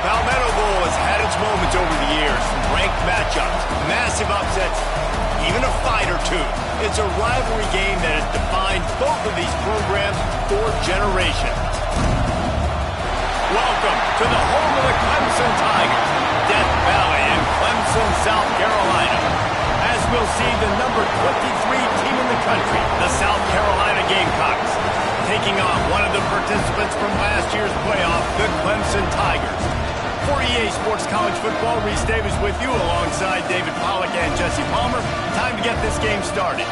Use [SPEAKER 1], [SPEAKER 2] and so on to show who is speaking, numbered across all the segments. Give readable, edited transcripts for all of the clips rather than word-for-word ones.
[SPEAKER 1] Palmetto Bowl has had its moments over the years. Ranked matchups, massive upsets, even a fight or two. It's a rivalry game that has defined both of these programs for generations. Welcome to the home of the Clemson Tigers, Death Valley in Clemson, South Carolina. As we'll see, the number 23 team in the country, the South Carolina Gamecocks, taking on one of the participants from last year's playoff, the Clemson Tigers. For EA Sports College Football, Reese Davis with you alongside David Pollack and Jesse Palmer. Time to get this game started.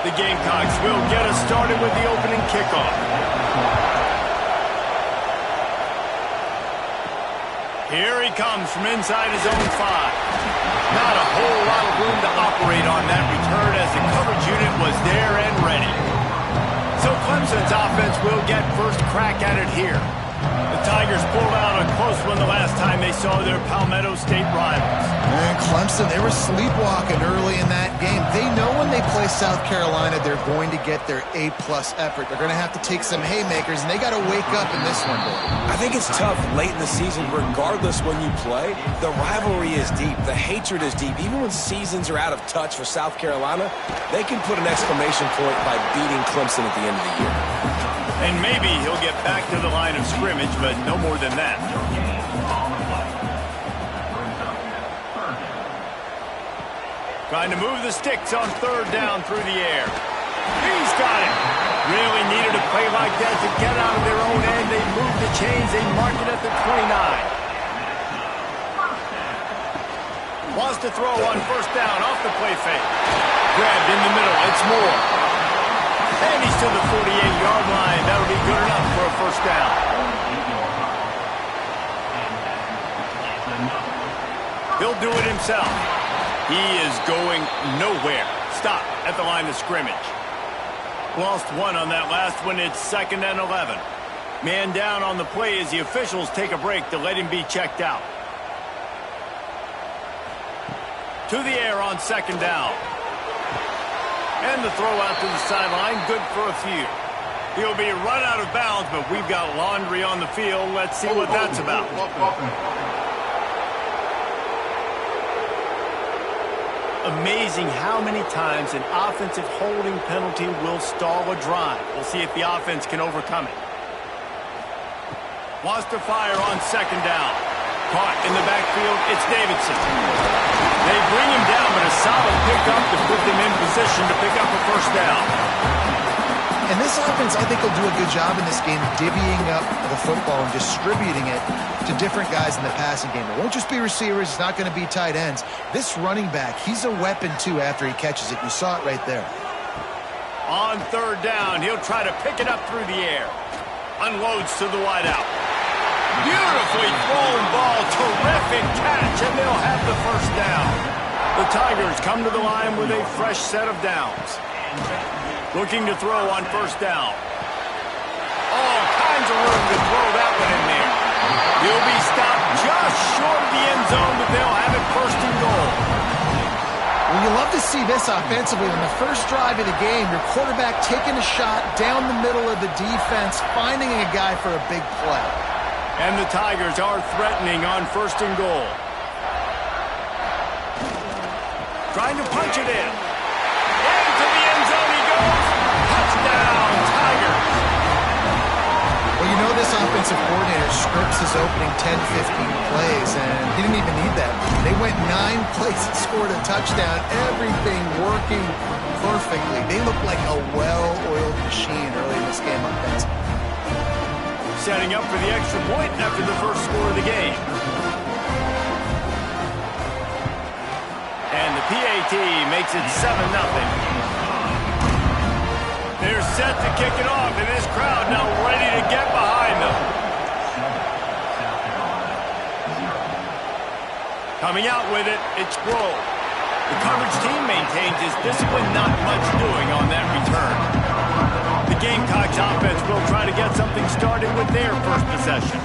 [SPEAKER 1] The Gamecocks will get us started with the opening kickoff. Here he comes from inside his own 5. Not a whole lot of room to operate on that return as the coverage unit was there and ready. So Clemson's offense will get first crack at it here. The Tigers pulled out a close one the last time they saw their Palmetto State rivals.
[SPEAKER 2] And Clemson, they were sleepwalking early in that game. They know when they play South Carolina, they're going to get their A-plus effort. They're going to have to take some haymakers, and they got to wake up in this one, boy.
[SPEAKER 3] I think it's tough late in the season, regardless when you play. The rivalry is deep. The hatred is deep. Even when seasons are out of touch for South Carolina, they can put an exclamation point by beating Clemson at the end of the year.
[SPEAKER 1] And maybe he'll get back to the line of scrimmage, but no more than that. Trying to move the sticks on third down through the air. He's got it. Really needed a play like that to get out of their own end. They moved the chains. They marked it at the 29. Wants to throw on first down off the play fake. Grabbed in the middle. It's Moore. And he's to the 48-yard line. That'll be good enough for a first down. He'll do it himself. He is going nowhere. Stop at the line of scrimmage. Lost one on that last one. It's 2nd and 11. Man down on the play as the officials take a break to let him be checked out. To the air on 2nd down. And the throw out to the sideline, good for a few. He'll be run out of bounds, but we've got laundry on the field. Let's see what that's about. Amazing how many times an offensive holding penalty will stall a drive. We'll see if the offense can overcome it. Wants to fire on 2nd down. Caught in the backfield, it's Davidson. They bring him down, but a solid pickup to put them in position to pick up a first down.
[SPEAKER 2] And this offense, I think, will do a good job in this game divvying up the football and distributing it to different guys in the passing game. It won't just be receivers. It's not going to be tight ends. This running back, he's a weapon, too, after he catches it. You saw it right there.
[SPEAKER 1] On third down, he'll try to pick it up through the air. Unloads to the wideout. Beautifully thrown ball. Terrific catch, and they'll have the first down. The Tigers come to the line with a fresh set of downs. Looking to throw on first down. All kinds of room to throw that one in there. He'll be stopped just short of the end zone, but they'll have it 1st and goal.
[SPEAKER 2] Well, you love to see this offensively. On the first drive of the game, your quarterback taking a shot down the middle of the defense, finding a guy for a big play.
[SPEAKER 1] And the Tigers are threatening on 1st and goal. Trying to punch it in. Into the end zone he goes. Touchdown, Tigers.
[SPEAKER 2] Well, you know this offensive coordinator scripts his opening 10, 15 plays, and he didn't even need that. They went 9 plays and scored a touchdown. Everything working perfectly. They look like a well-oiled machine early in this game offensively.
[SPEAKER 1] Setting up for the extra point after the first score of the game. And the PAT makes it 7-0. They're set to kick it off, and this crowd now ready to get behind them. Coming out with it, it's Grove. The coverage team maintains his discipline, not much doing on that return. The Gamecocks offense will try to get something started with their first possession.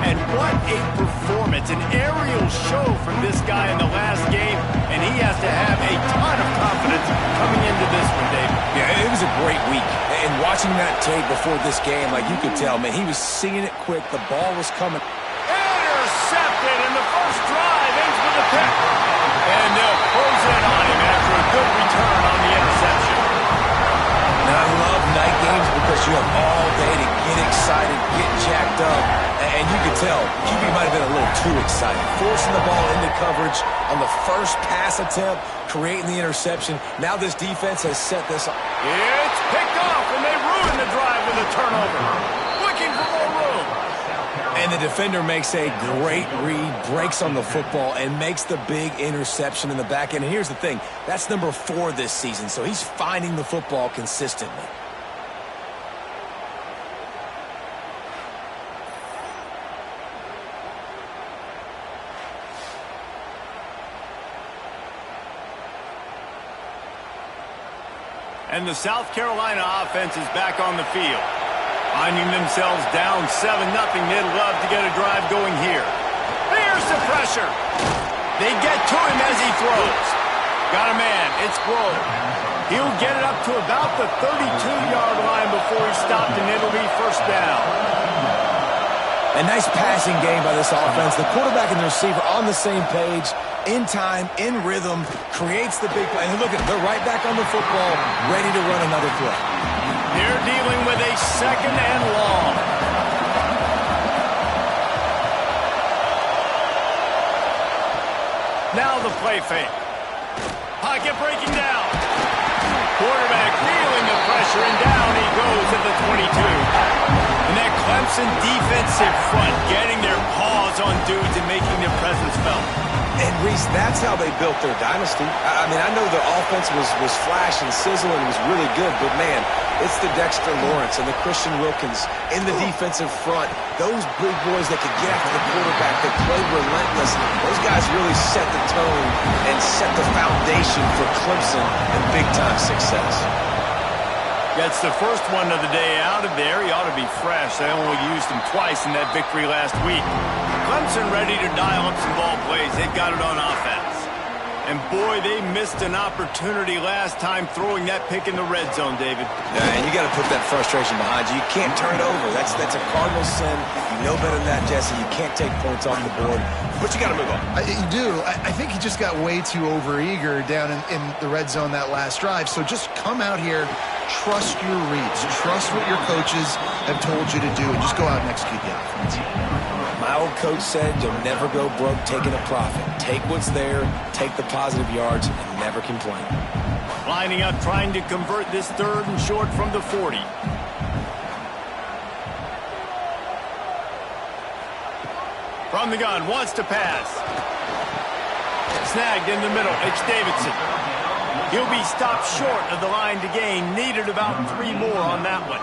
[SPEAKER 1] And what a performance performance, an aerial show from this guy in the last game, and he has to have a ton of confidence coming into this one, Dave.
[SPEAKER 3] Yeah, it was a great week. And watching that tape before this game, like you could tell, man, he was seeing it quick. The ball was coming.
[SPEAKER 1] Intercepted, and the first drive ends with a pick. And they'll close in on him after a good return on the interception.
[SPEAKER 3] And I love night games because you have all day to get excited, get jacked up. And you could tell, QB might have been a little too excited. Forcing the ball into coverage on the first pass attempt, creating the interception. Now this defense has set this up.
[SPEAKER 1] It's picked off, and they ruin the drive with a turnover. Looking for more room.
[SPEAKER 3] And the defender makes a great read, breaks on the football, and makes the big interception in the back end. And here's the thing, that's number 4 this season, so he's finding the football consistently.
[SPEAKER 1] And the South Carolina offense is back on the field. Finding themselves down 7-0, they'd love to get a drive going here. There's the pressure. They get to him as he throws. Got a man, it's Grove. He'll get it up to about the 32-yard line before he's stopped, and it'll be first down.
[SPEAKER 3] A nice passing game by this offense. The quarterback and the receiver on the same page, in time, in rhythm, creates the big play. And look at it, they're right back on the football, ready to run another play.
[SPEAKER 1] They're dealing with a second and long. Now the play fake. Pocket breaking down. Quarterback feeling the pressure, and down he goes at the 22. And that Clemson defensive front getting their paws on dudes and making their presence felt.
[SPEAKER 3] And, Reese, that's how they built their dynasty. I mean, I know the offense was flash and sizzle and was really good, but, man, it's the Dexter Lawrence and the Christian Wilkins in the defensive front. Those big boys that could get after the quarterback, that played relentless. Those guys really set the tone and set the foundation for Clemson and big-time success.
[SPEAKER 1] Gets the first one of the day out of there. He ought to be fresh. They only used him twice in that victory last week. Clemson ready to dial up some ball plays. They've got it on offense. And, boy, they missed an opportunity last time throwing that pick in the red zone, David.
[SPEAKER 3] Yeah, and you got to put that frustration behind you. You can't turn it over. That's a cardinal sin. You know better than that, Jesse. You can't take points off the board. But you got to move on.
[SPEAKER 2] You do. I think he just got way too overeager down in the red zone that last drive. So just come out here, trust your reads, trust what your coaches have told you to do, and just go out and execute the offense.
[SPEAKER 3] My old coach said you'll never go broke taking a profit. Take what's there, take the positive yards, and never complain.
[SPEAKER 1] Lining up, trying to convert this 3rd and short from the 40. From the gun, wants to pass. Snagged in the middle, it's Davidson. He'll be stopped short of the line to gain. Needed about 3 more on that one.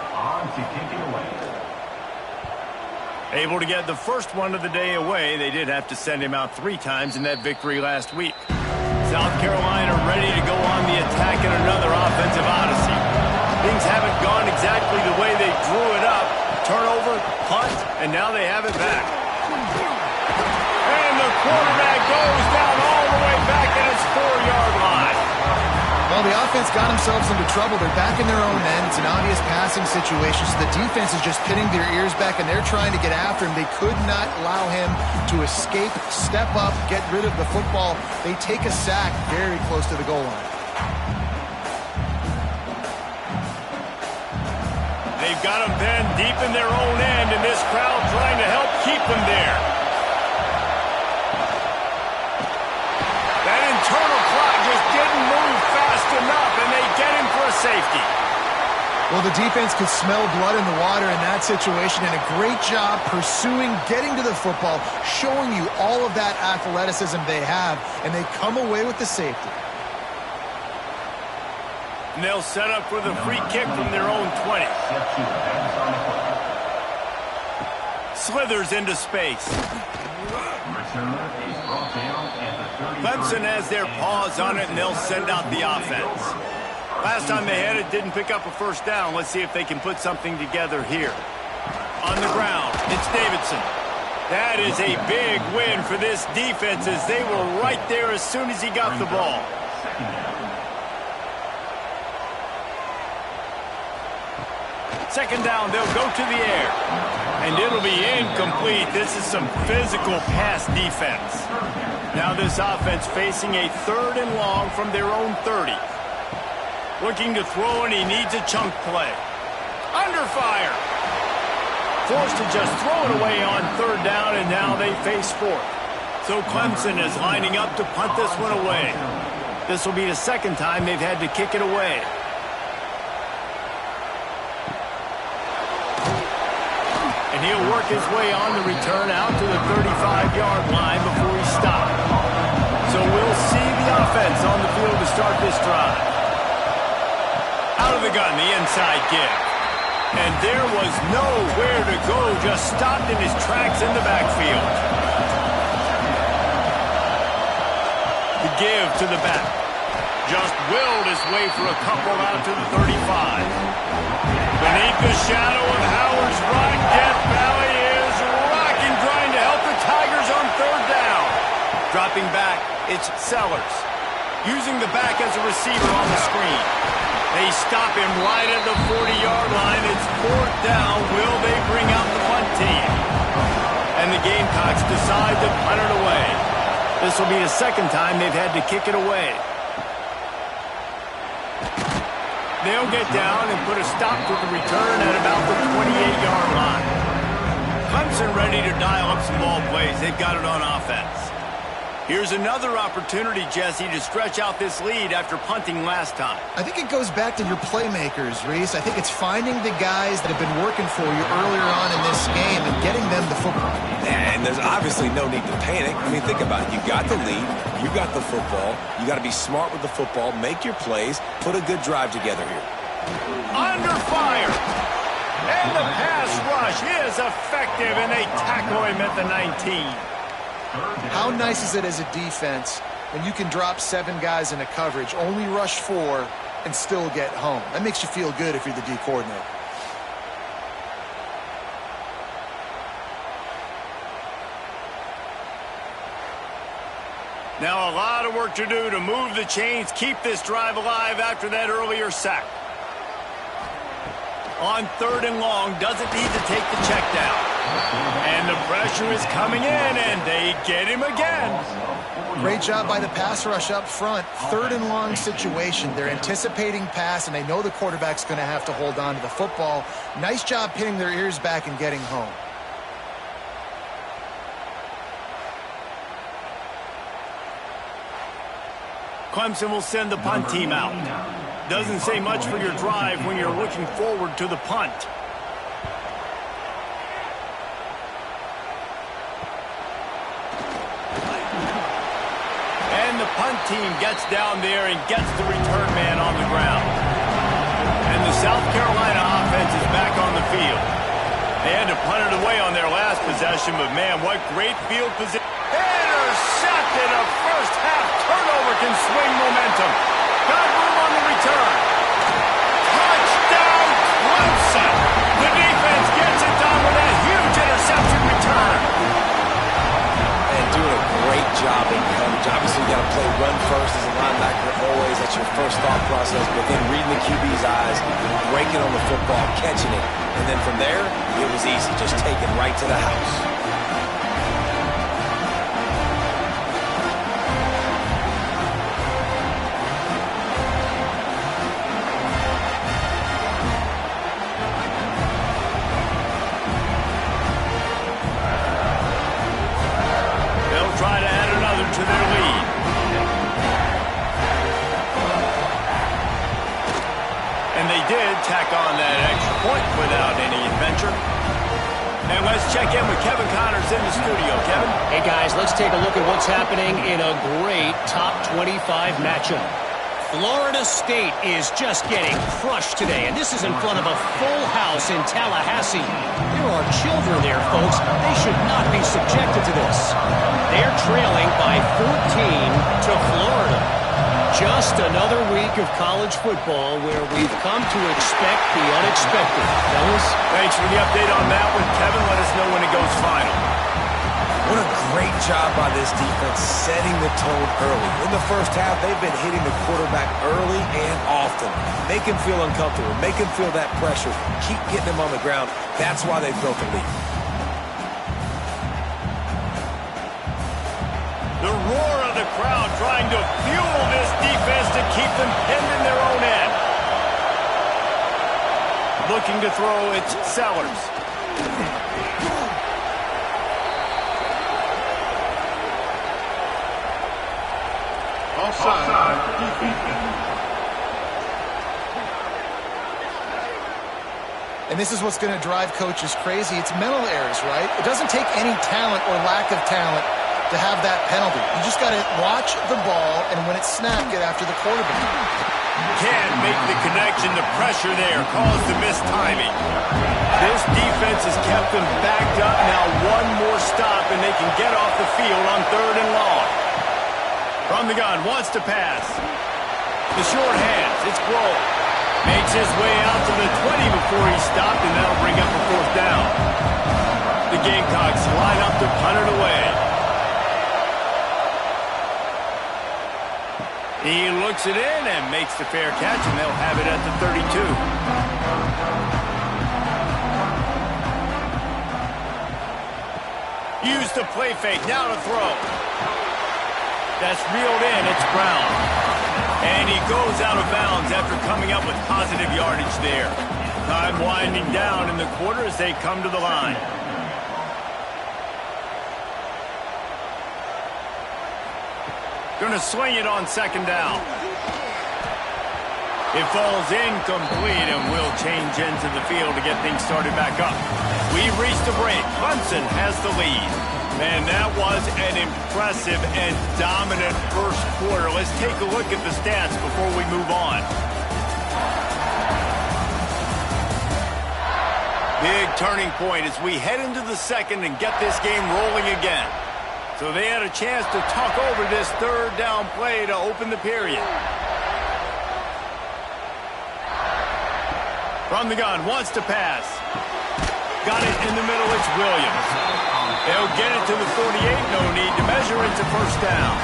[SPEAKER 1] Able to get the first one of the day away. They did have to send him out 3 times in that victory last week. South Carolina ready to go on the attack in another offensive odyssey. Things haven't gone exactly the way they drew it up. Turnover, punt, and now they have it back. And the quarterback goes down all the way back at his 4-yard line.
[SPEAKER 2] Well, the offense got themselves into trouble. They're back in their own end. It's an obvious passing situation, so the defense is just pinning their ears back, and they're trying to get after him. They could not allow him to escape, step up, get rid of the football. They take a sack very close to the goal line.
[SPEAKER 1] They've got them pinned deep in their own end, and this crowd trying to help keep them there. That internal clock just didn't move fast enough, and they get him for a safety.
[SPEAKER 2] Well, the defense could smell blood in the water in that situation, and a great job pursuing, getting to the football, showing you all of that athleticism they have, and they come away with the safety.
[SPEAKER 1] And they'll set up with a free kick from their own 20. Slithers into space. Clemson has their paws on it, and they'll send out the offense. Last time they had it, didn't pick up a first down. Let's see if they can put something together here. On the ground, it's Davidson. That is a big win for this defense as they were right there as soon as he got the ball. Second down, they'll go to the air. And it'll be incomplete. This is some physical pass defense. Now this offense facing a 3rd and long from their own 30. Looking to throw, and he needs a chunk play. Under fire. Forced to just throw it away on 3rd down, and now they face 4th. So Clemson is lining up to punt this one away. This will be the 2nd time they've had to kick it away. And he'll work his way on the return out to the 35-yard line before he stopped. So we'll see the offense on the field to start this drive. Out of the gun, the inside give. And there was nowhere to go, just stopped in his tracks in the backfield. The give to the back. Just willed his way for a couple out to the 35. Beneath the shadow of Howard's Rock, Death Valley is rocking, trying to help the Tigers on 3rd down. Dropping back, it's Sellers. Using the back as a receiver on the screen. They stop him right at the 40-yard line. It's 4th down. Will they bring out the punt team? And the Gamecocks decide to punt it away. This will be the 2nd time they've had to kick it away. They'll get down and put a stop to the return at about the 28-yard line. Clemson ready to dial up some ball plays. They've got it on offense. Here's another opportunity, Jesse, to stretch out this lead after punting last time.
[SPEAKER 2] I think it goes back to your playmakers, Reese. I think it's finding the guys that have been working for you earlier on in this game and getting them the football.
[SPEAKER 3] And there's obviously no need to panic. I mean, think about it. You got the lead. You got the football. You got to be smart with the football. Make your plays. Put a good drive together here.
[SPEAKER 1] Under fire. And the pass rush is effective, and they tackle him at the 19.
[SPEAKER 2] How nice is it as a defense when you can drop 7 guys into coverage, only rush 4, and still get home? That makes you feel good if you're the D coordinator.
[SPEAKER 1] Now a lot of work to do to move the chains, keep this drive alive after that earlier sack. On 3rd and long, doesn't need to take the check down. And the pressure is coming in, and they get him again.
[SPEAKER 2] Great job by the pass rush up front. 3rd and long situation. They're anticipating pass, and they know the quarterback's going to have to hold on to the football. Nice job pinning their ears back and getting home.
[SPEAKER 1] Clemson will send the punt team out. Doesn't say much for your drive when you're looking forward to the punt. And the punt team gets down there and gets the return man on the ground. And the South Carolina offense is back on the field. They had to punt it away on their last possession, but man, what great field position. Intercepted. A first half turnover can swing momentum. Got room on the return. Touchdown, Clemson. The defense gets it done with that huge interception return.
[SPEAKER 3] And doing a great job in coverage. Obviously, you got to play run first as a linebacker always. That's your first thought process. But then reading the QB's eyes, breaking on the football, catching it. And then from there, it was easy. Just take it right to the house.
[SPEAKER 1] Try to add another to their lead. And they did tack on that extra point without any adventure. And let's check in with Kevin Connors in the studio. Kevin?
[SPEAKER 4] Hey, guys, let's take a look at what's happening in a great top 25 matchup. Florida State is just getting crushed today, and this is in front of a full house in Tallahassee. There are children there, folks. They should not be subjected to this. They're trailing by 14 to Florida. Just another week of college football where we've come to expect the unexpected. Fellas?
[SPEAKER 1] Thanks for the update on that one, Kevin. Let us know when it goes final.
[SPEAKER 3] What a great job by this defense setting the tone early. In the first half, they've been hitting the quarterback early and often. Make him feel uncomfortable. Make him feel that pressure. Keep getting him on the ground. That's why they've built a lead.
[SPEAKER 1] The roar of the crowd trying to fuel this defense to keep them pinned in their own end. Looking to throw, it's Sellers.
[SPEAKER 2] And this is what's going to drive coaches crazy. It's mental errors, right? It doesn't take any talent or lack of talent to have that penalty. You just got to watch the ball, and when it's snapped, get after the quarterback.
[SPEAKER 1] Can't make the connection. The pressure there caused the missed timing. This defense has kept them backed up. Now one more stop, and they can get off the field on 3rd and long. From the gun, wants to pass. The short hands, it's Grohl. Makes his way out to the 20 before he stopped, and that'll bring up a 4th down. The Gamecocks line up to punt it away. He looks it in and makes the fair catch, and they'll have it at the 32. Use the play fake, now to throw. That's reeled in, it's Brown. And he goes out of bounds after coming up with positive yardage there. Time winding down in the quarter as they come to the line. Gonna swing it on 2nd down. It falls incomplete, and will change into the field to get things started back up. We've reached the break. Clemson has the lead. Man, that was an impressive and dominant first quarter. Let's take a look at the stats before we move on. Big turning point as we head into the second and get this game rolling again. So they had a chance to talk over this 3rd down play to open the period. From the gun, wants to pass. Got it in the middle, it's Williams. They'll get it to the 48, no need to measure it to 1st down.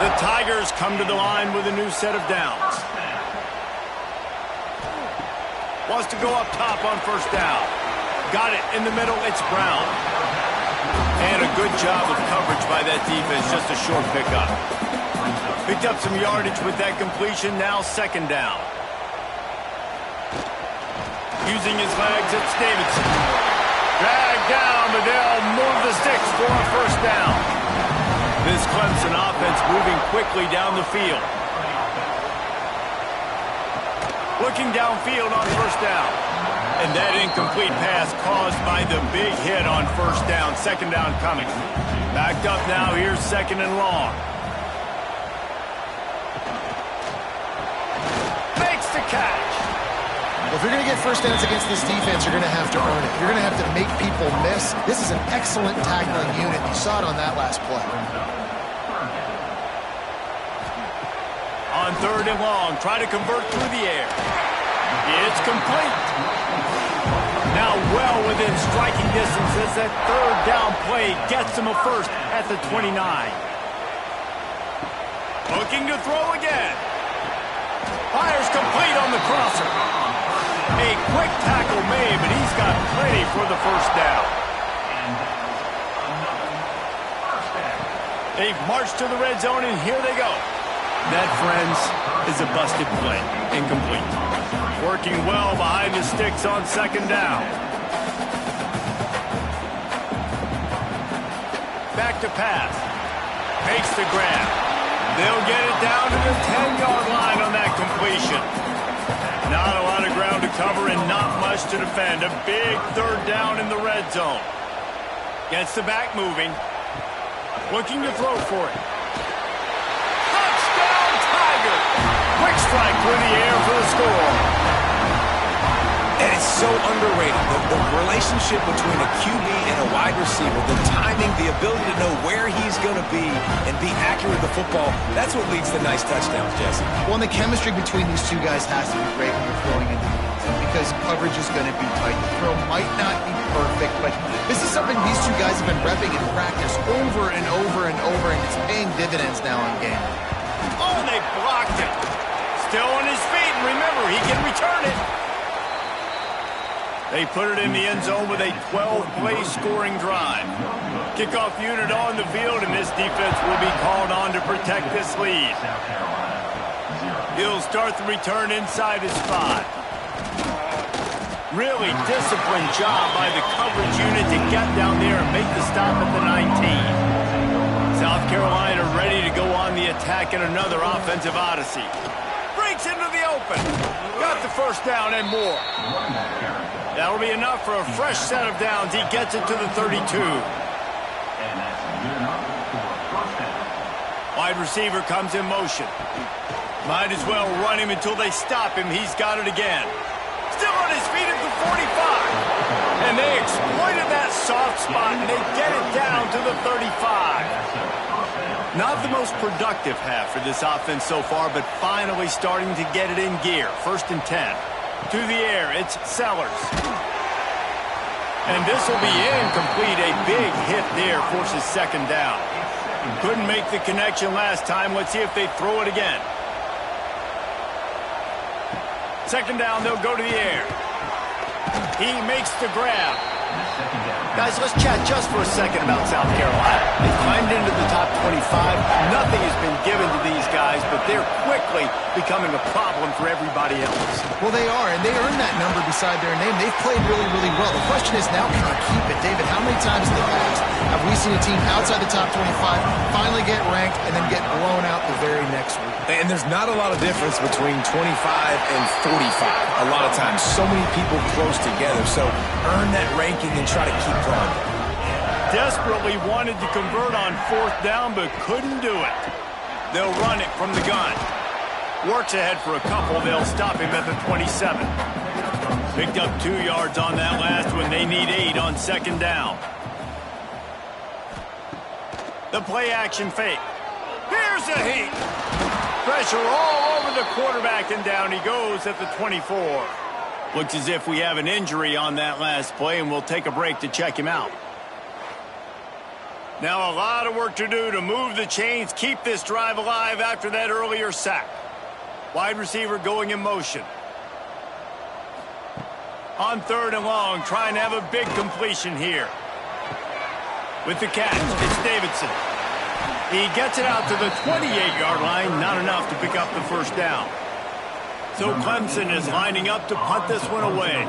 [SPEAKER 1] The Tigers come to the line with a new set of downs. Wants to go up top on 1st down. Got it in the middle, it's Brown. And a good job of coverage by that defense, just a short pickup. Picked up some yardage with that completion, now 2nd down. Using his legs, it's Davidson. Dragged down, but they'll move the sticks for a 1st down. This Clemson offense moving quickly down the field. Looking downfield on 1st down. And that incomplete pass caused by the big hit on 1st down. 2nd down coming. Backed up now, here's 2nd and long. Makes the catch.
[SPEAKER 2] If you're going to get 1st downs against this defense, you're going to have to earn it. You're going to have to make people miss. This is an excellent tackling unit. You saw it on that last play.
[SPEAKER 1] On 3rd and long, try to convert through the air. It's complete. Now well within striking distance as that 3rd down play gets him a 1st at the 29. Looking to throw again. Fires complete on the crosser. A quick tackle made, but he's got plenty for the 1st down. They've marched to the red zone, and here they go. That, friends, is a busted play. Incomplete. Working well behind the sticks on 2nd down. Back to pass. Makes the grab. They'll get it down to the 10-yard line on that completion. Not a lot of ground to cover and not much to defend. A big 3rd down in the red zone. Gets the back moving. Looking to throw for it. Touchdown, Tiger! Quick strike through the air for the score.
[SPEAKER 3] And it's so underrated. The relationship between a QB and a wide receiver, the timing, the ability to know where he's going to be and be accurate with the football, that's what leads to nice touchdowns, Jesse.
[SPEAKER 2] Well, and the chemistry between these two guys has to be great when you're throwing into the because coverage is going to be tight. The throw might not be perfect, but this is something these two guys have been repping in practice over and over and over, and it's paying dividends now in game.
[SPEAKER 1] Oh, and they blocked it. Still on his feet, and remember, he can return it. They put it in the end zone with a 12-play scoring drive. Kickoff unit on the field, and this defense will be called on to protect this lead. He'll start the return inside his 5. Really disciplined job by the coverage unit to get down there and make the stop at the 19. South Carolina ready to go on the attack in another offensive odyssey. Breaks into the open. Got the first down and more. That'll be enough for a fresh set of downs. He gets it to the 32. Wide receiver comes in motion. Might as well run him until they stop him. He's got it again. Still on his feet at the 45. And they exploited that soft spot, and they get it down to the 35. Not the most productive half for this offense so far, but finally starting to get it in gear. 1st and 10. To the air, it's Sellers. And this will be incomplete. A big hit there forces 2nd down. Couldn't make the connection last time. Let's see if they throw it again. 2nd down, they'll go to the air. He makes the grab. Guys, let's chat just for a second about South Carolina. They've climbed into the top 25. Nothing has been given to these guys, but they're quickly becoming a problem for everybody else.
[SPEAKER 2] Well, they are, and they earned that number beside their name. They've played really, really well. The question is now, can they keep it? David, how many times in the past have we seen a team outside the top 25 finally get ranked and then get blown out the very next week?
[SPEAKER 3] And there's not a lot of difference between 25 and 45 a lot of times. So many people close together, so earn that ranking and try to keep climbing.
[SPEAKER 1] Desperately wanted to convert on 4th down, but couldn't do it. They'll run it from the gun. Works ahead for a couple. They'll stop him at the 27. Picked up 2 yards on that last one. They need 8 on 2nd down. The play action fake. Here's a heat. Pressure all over the quarterback, and down he goes at the 24. Looks as if we have an injury on that last play, and we'll take a break to check him out. Now a lot of work to do to move the chains, keep this drive alive after that earlier sack. Wide receiver going in motion. On 3rd and long, trying to have a big completion here. With the catch, it's Davidson. He gets it out to the 28-yard line, not enough to pick up the 1st down. So Clemson is lining up to punt this one away.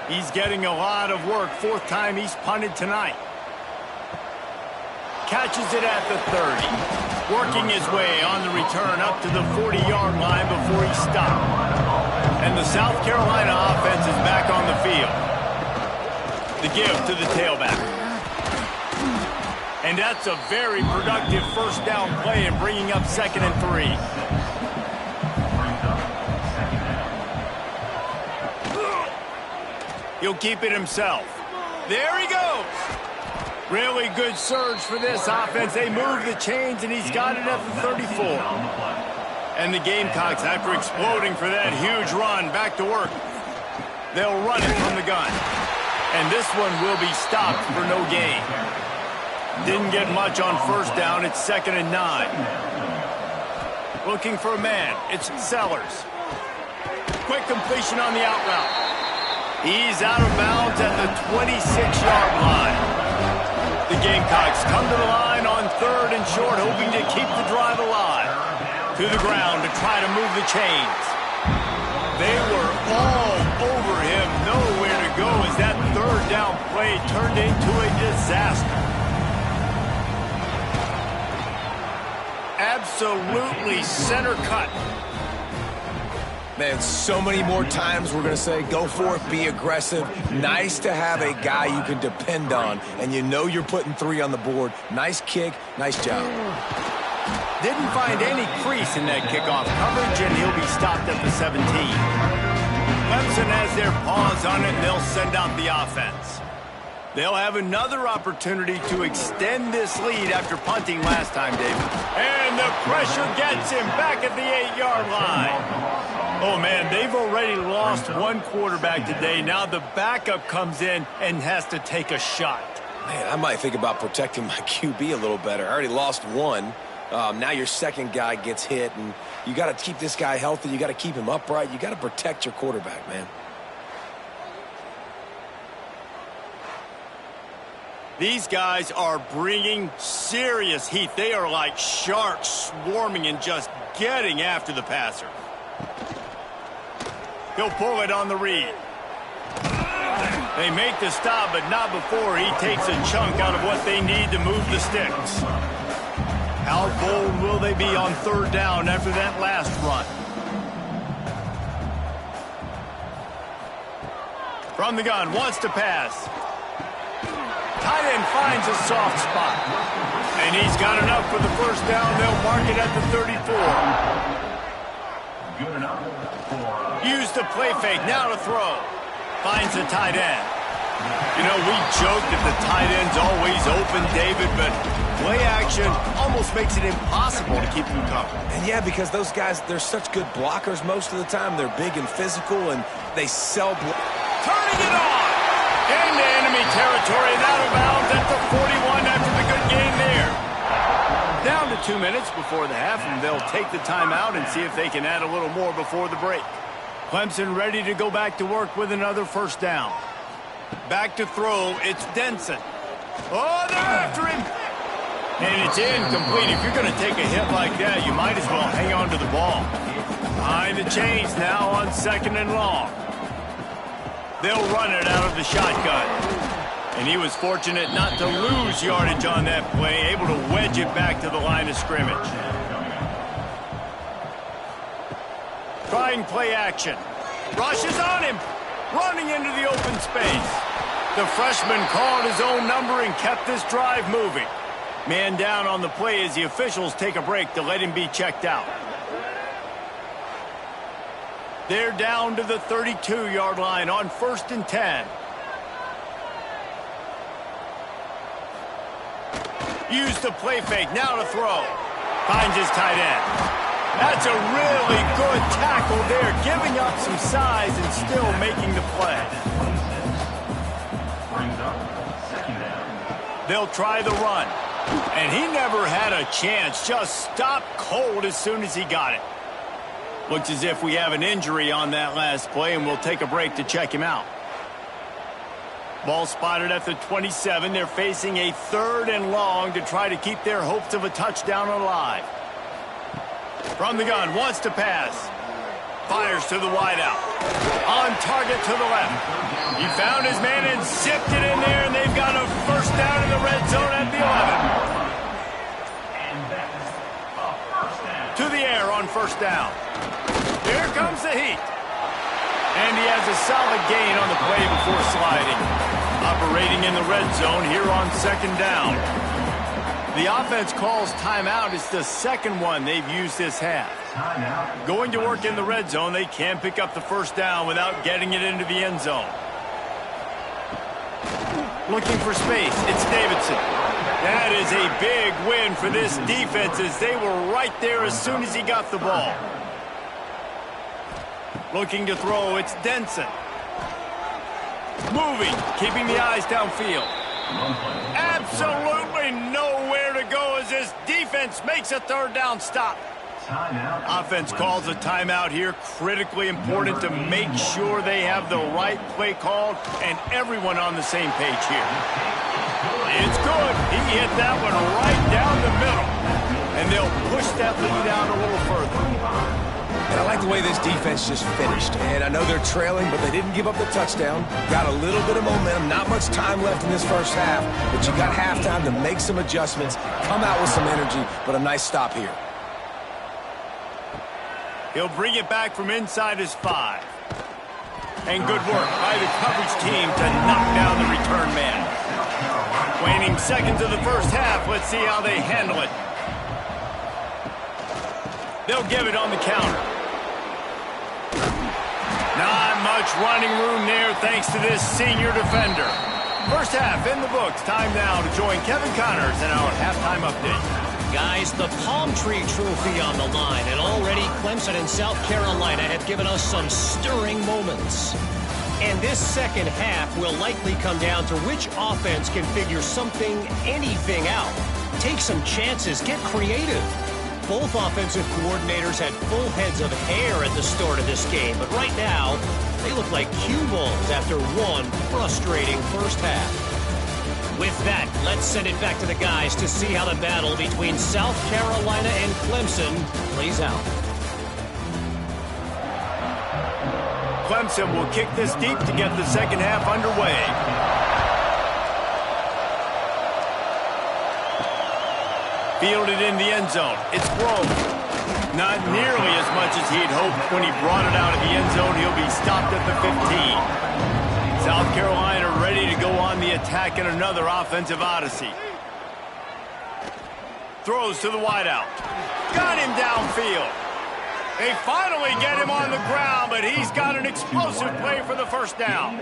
[SPEAKER 1] He's getting a lot of work. 4th time he's punted tonight. Catches it at the 30. Working his way on the return up to the 40-yard line before he stopped. And the South Carolina offense is back on the field. The give to the tailback. And that's a very productive 1st down play and bringing up 2nd and 3. He'll keep it himself. There he goes. Really good surge for this offense. They move the chains, and he's got it at the 34. And the Gamecocks, after exploding for that huge run, back to work. They'll run it from the gun. And this one will be stopped for no gain. Didn't get much on 1st down. It's 2nd and 9. Looking for a man. It's Sellers. Quick completion on the out route. He's out of bounds at the 26-yard line. The Gamecocks come to the line on 3rd and short, hoping to keep the drive alive. To the ground to try to move the chains. They were all over him, nowhere to go as that 3rd down play turned into a disaster. Absolutely center cut.
[SPEAKER 3] Man, so many more times we're going to say, go for it, be aggressive. Nice to have a guy you can depend on, and you know you're putting 3 on the board. Nice kick, nice job.
[SPEAKER 1] Didn't find any crease in that kickoff coverage, and he'll be stopped at the 17. Clemson has their paws on it, and they'll send out the offense. They'll have another opportunity to extend this lead after punting last time, David. And the pressure gets him back at the 8-yard line. Oh, man, they've already lost one quarterback today. Now the backup comes in and has to take a shot.
[SPEAKER 3] Man, I might think about protecting my QB a little better. I already lost one. Now your second guy gets hit, and you got to keep this guy healthy. You got to keep him upright. You got to protect your quarterback, man.
[SPEAKER 1] These guys are bringing serious heat. They are like sharks swarming and just getting after the passer. He'll pull it on the read. They make the stop, but not before he takes a chunk out of what they need to move the sticks. How bold will they be on third down after that last run? From the gun, wants to pass. Tight end finds a soft spot. And he's got enough for the first down. They'll mark it at the 34. Use the play fake, now to throw. Finds the tight end. You know, we joke that the tight end's always open, David, but play action almost makes it impossible to keep them covered.
[SPEAKER 3] And yeah, because those guys, they're such good blockers most of the time. They're big and physical, and they sell.
[SPEAKER 1] Turning it on! Into enemy territory and out of bounds at the 41 after the good game there. Down to 2 minutes before the half, and they'll take the timeout and see if they can add a little more before the break. Clemson ready to go back to work with another first down. Back to throw, it's Denson. Oh, they're after him! And it's incomplete. If you're going to take a hit like that, you might as well hang on to the ball. Behind the chains now on second and long. They'll run it out of the shotgun. And he was fortunate not to lose yardage on that play, able to wedge it back to the line of scrimmage. Trying play action. Rushes on him. Running into the open space. The freshman called his own number and kept this drive moving. Man down on the play as the officials take a break to let him be checked out. They're down to the 32-yard line on 1st and 10. Use the play fake, now to throw. Finds his tight end. That's a really good tackle there, giving up some size and still making the play. They'll try the run. And he never had a chance, just stopped cold as soon as he got it. Looks as if we have an injury on that last play, and we'll take a break to check him out. Ball spotted at the 27. They're facing a 3rd and long to try to keep their hopes of a touchdown alive. From the gun, wants to pass. Fires to the wideout. On target to the left. He found his man and zipped it in there, and they've got a first down in the red zone at the 11. To the air on first down. Here comes the heat. And he has a solid gain on the play before sliding. Operating in the red zone here on 2nd down. The offense calls timeout. It's the second one they've used this half. Going to work in the red zone, they can pick up the first down without getting it into the end zone. Looking for space, it's Davidson. That is a big win for this defense as they were right there as soon as he got the ball. Looking to throw, it's Denson. Moving, keeping the eyes downfield. Absolutely nowhere to go as this defense makes a 3rd down stop. Offense calls a timeout here. Critically important to make sure they have the right play called and everyone on the same page here. It's good. He hit that one right down the middle. And they'll push that lead out a little further.
[SPEAKER 3] And I like the way this defense just finished. And I know they're trailing, but they didn't give up the touchdown. Got a little bit of momentum. Not much time left in this first half, but you got halftime to make some adjustments, come out with some energy, but a nice stop here.
[SPEAKER 1] He'll bring it back from inside his 5. And good work by the coverage team to knock down the return man. Waning seconds of the first half. Let's see how they handle it. They'll give it on the counter. Not much running room there thanks to this senior defender. First half in the books. Time now to join Kevin Connors in our halftime update.
[SPEAKER 4] Guys, the Palm Tree Trophy on the line, and already Clemson and South Carolina have given us some stirring moments. And this second half will likely come down to which offense can figure something, anything out. Take some chances, get creative. Both offensive coordinators had full heads of hair at the start of this game, but right now, they look like cue balls after one frustrating first half. With that, let's send it back to the guys to see how the battle between South Carolina and Clemson plays out.
[SPEAKER 1] Clemson will kick this deep to get the second half underway. Fielded in the end zone. It's thrown. Not nearly as much as he'd hoped when he brought it out of the end zone. He'll be stopped at the 15. South Carolina ready to go on the attack in another offensive odyssey. Throws to the wideout. Got him downfield. They finally get him on the ground, but he's got an explosive play for the first down.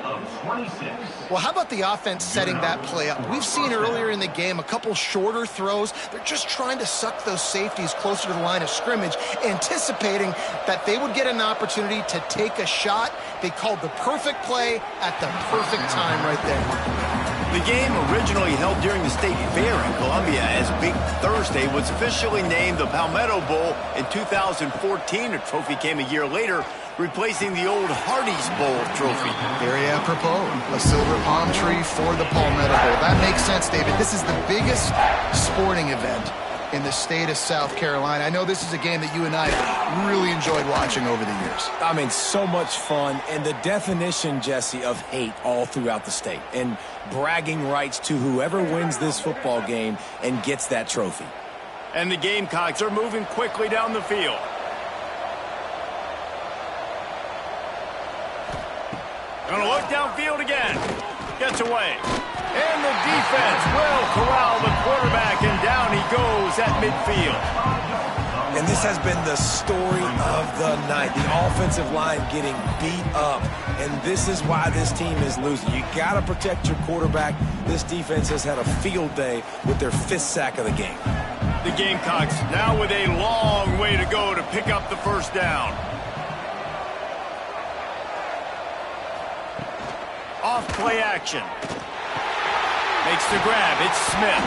[SPEAKER 2] Well, how about the offense setting that play up? We've seen earlier in the game a couple shorter throws. They're just trying to suck those safeties closer to the line of scrimmage, anticipating that they would get an opportunity to take a shot. They called the perfect play at the perfect time right there.
[SPEAKER 1] The game, originally held during the State Fair in Columbia as Big Thursday, was officially named the Palmetto Bowl in 2014. A trophy came a year later, replacing the old Hardee's Bowl trophy.
[SPEAKER 2] Very apropos, a silver palm tree for the Palmetto Bowl. That makes sense, David. This is the biggest sporting event in the state of South Carolina. I know this is a game that you and I really enjoyed watching over the years.
[SPEAKER 3] I mean, so much fun, and the definition, Jesse, of hate all throughout the state, and bragging rights to whoever wins this football game and gets that trophy.
[SPEAKER 1] And the Gamecocks are moving quickly down the field. Gonna look downfield again. Gets away. And the defense will corral the quarterback, and down he goes at midfield.
[SPEAKER 3] And this has been the story of the night. The offensive line getting beat up, and this is why this team is losing. You got to protect your quarterback. This defense has had a field day with their 5th sack of the game.
[SPEAKER 1] The Gamecocks now with a long way to go to pick up the first down. Off play action. Makes the grab. It's Smith.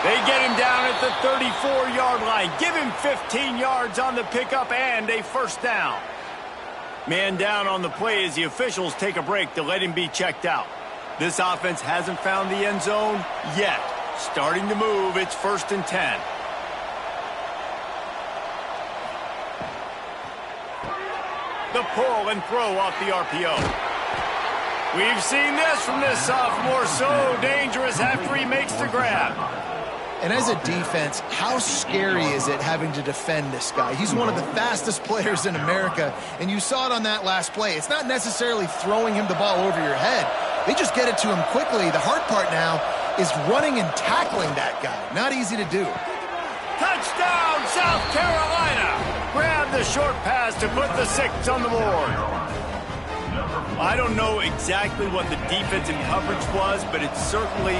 [SPEAKER 1] They get him down at the 34-yard line. Give him 15 yards on the pickup and a first down. Man down on the play as the officials take a break to let him be checked out. This offense hasn't found the end zone yet. Starting to move. It's 1st and 10. The pull and throw off the RPO. We've seen this from this sophomore, so dangerous after he makes the grab.
[SPEAKER 2] And as a defense, how scary is it having to defend this guy? He's one of the fastest players in America, and you saw it on that last play. It's not necessarily throwing him the ball over your head. They just get it to him quickly. The hard part now is running and tackling that guy. Not easy to do.
[SPEAKER 1] Touchdown, South Carolina! Grab the short pass to put the 6 on the board. I don't know exactly what the defensive coverage was, but it certainly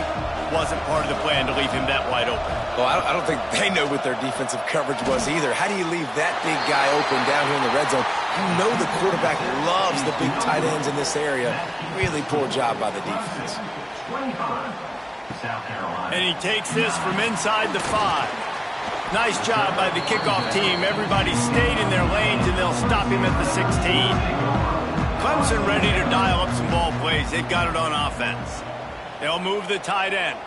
[SPEAKER 1] wasn't part of the plan to leave him that wide open.
[SPEAKER 3] Well, I don't think they know what their defensive coverage was either. How do you leave that big guy open down here in the red zone? You know the quarterback loves the big tight ends in this area. Really poor job by the defense.
[SPEAKER 1] And he takes this from inside the 5. Nice job by the kickoff team. Everybody stayed in their lanes, and they'll stop him at the 16. Clemson ready to dial up some ball plays. They've got it on offense. They'll move the tight end.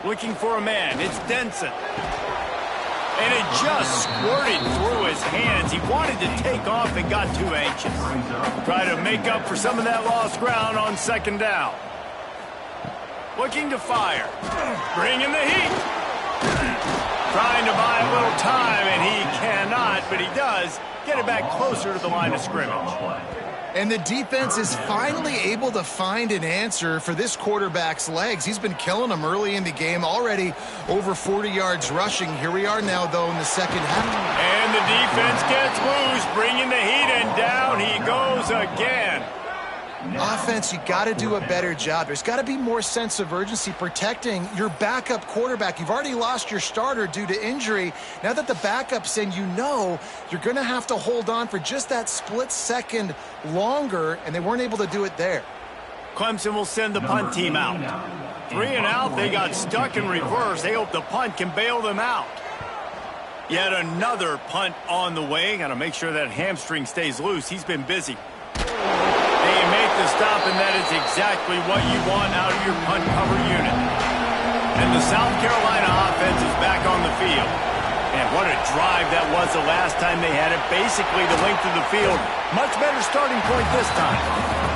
[SPEAKER 1] Looking for a man. It's Denson. And it just squirted through his hands. He wanted to take off and got too anxious. Try to make up for some of that lost ground on 2nd down. Looking to fire. Bringing the heat. Trying to buy a little time, and he cannot, but he does get it back closer to the line of scrimmage.
[SPEAKER 2] And the defense is finally able to find an answer for this quarterback's legs. He's been killing them early in the game, already over 40 yards rushing. Here we are now, though, in the second half.
[SPEAKER 1] And the defense gets loose, bringing the heat, and down he goes again.
[SPEAKER 2] Offense, you got to do a better job. There's got to be more sense of urgency protecting your backup quarterback. You've already lost your starter due to injury. Now that the backup's in, you know you're going to have to hold on for just that split second longer, and they weren't able to do it there.
[SPEAKER 1] Clemson will send the punt team out. 3 and out, they got stuck in reverse. They hope the punt can bail them out. Yet another punt on the way. Got to make sure that hamstring stays loose. He's been busy. They make the stop, and that is exactly what you want out of your punt cover unit. And the South Carolina offense is back on the field. And what a drive that was the last time they had it. Basically the length of the field. Much better starting point this time.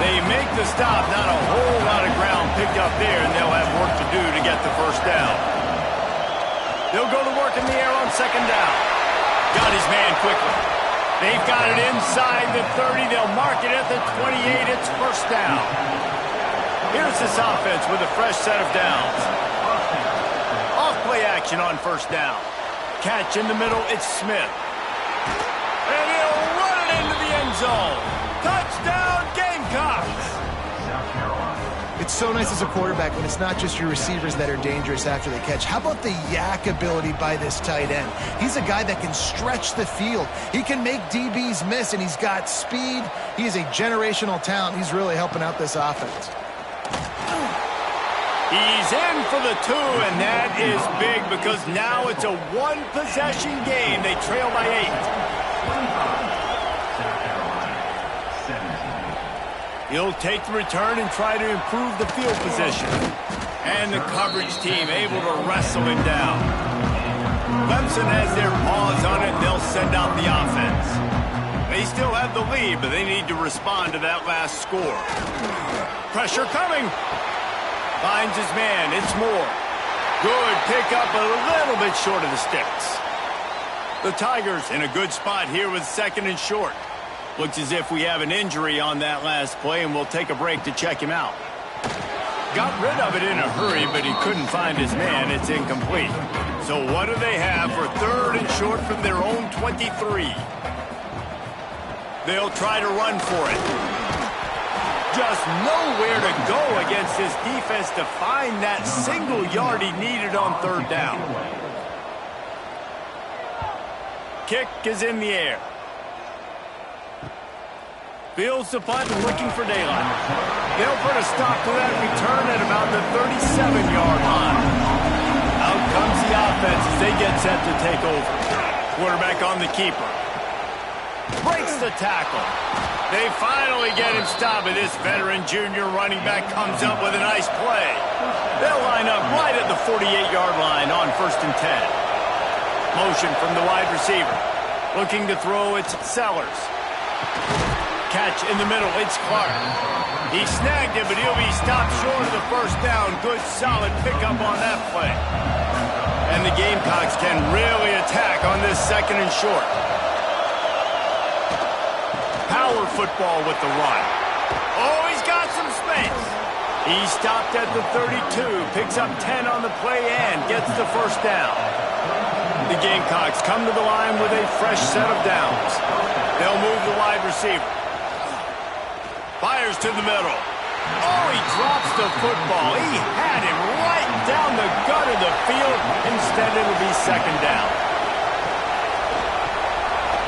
[SPEAKER 1] They make the stop. Not a whole lot of ground picked up there, and they'll have work to do to get the first down. They'll go to work in the air on second down. Got his man quickly. They've got it inside the 30. They'll mark it at the 28. It's first down. Here's this offense with a fresh set of downs. Off-play action on first down. Catch in the middle, it's Smith. And he'll run it into the end zone. Touchdown, Gamecocks!
[SPEAKER 2] It's so nice as a quarterback when it's not just your receivers that are dangerous after the catch. How about the yak ability by this tight end? He's a guy that can stretch the field. He can make DBs miss, and he's got speed. He is a generational talent. He's really helping out this offense.
[SPEAKER 1] He's in for the 2, and that is big because now it's a one-possession game. They trail by 8. He'll take the return and try to improve the field position. And the coverage team able to wrestle him down. Clemson has their paws on it. They'll send out the offense. They still have the lead, but they need to respond to that last score. Pressure coming. Finds his man. It's Moore. Good pickup, a little bit short of the sticks. The Tigers in a good spot here with second and short. Looks as if we have an injury on that last play, and we'll take a break to check him out. Got rid of it in a hurry, but he couldn't find his man. It's incomplete. So what do they have for third and short from their own 23? They'll try to run for it. Just nowhere to go against this defense to find that single yard he needed on third down. Kick is in the air. Fields the punt and looking for daylight. They'll put a stop to that return at about the 37-yard line. Out comes the offense as they get set to take over. Quarterback on the keeper. Breaks the tackle. They finally get him stopped, and this veteran junior running back comes up with a nice play. They'll line up right at the 48-yard line on 1st and 10. Motion from the wide receiver. Looking to throw, it's Sellers. Catch in the middle, it's Clark. He snagged it, but he'll be stopped short of the first down. Good, solid pickup on that play. And the Gamecocks can really attack on this second and short. Power football with the run. Oh, he's got some space. He stopped at the 32, picks up 10 on the play and gets the first down. The Gamecocks come to the line with a fresh set of downs. They'll move the wide receiver. Fires to the middle. Oh, he drops the football. He had him right down the gut of the field. Instead, it'll be second down.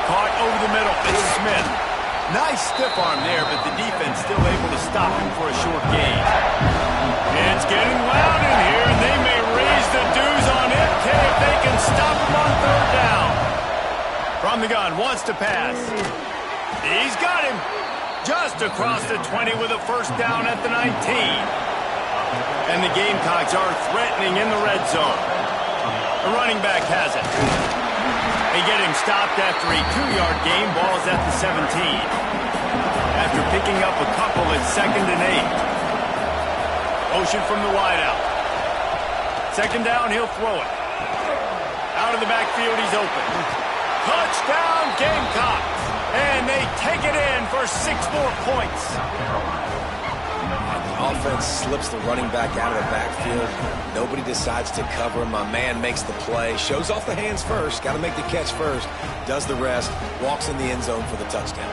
[SPEAKER 1] Caught over the middle. It's Smith. Nice stiff arm there, but the defense still able to stop him for a short gain. It's getting loud in here, and they may raise the dues on it if they can stop him on third down. From the gun, wants to pass. He's got him. Just across the 20 with a first down at the 19. And the Gamecocks are threatening in the red zone. The running back has it. They get him stopped after a 2-yard gain. Ball's at the 17. After picking up a couple at 2nd and 8. Motion from the wideout. Second down, he'll throw it. Out of the backfield, he's open. Touchdown, Gamecocks! And they take it in for 6 more points.
[SPEAKER 3] The offense slips the running back out of the backfield. Nobody decides to cover him. My man makes the play. Shows off the hands first. Got to make the catch first. Does the rest. Walks in the end zone for the touchdown.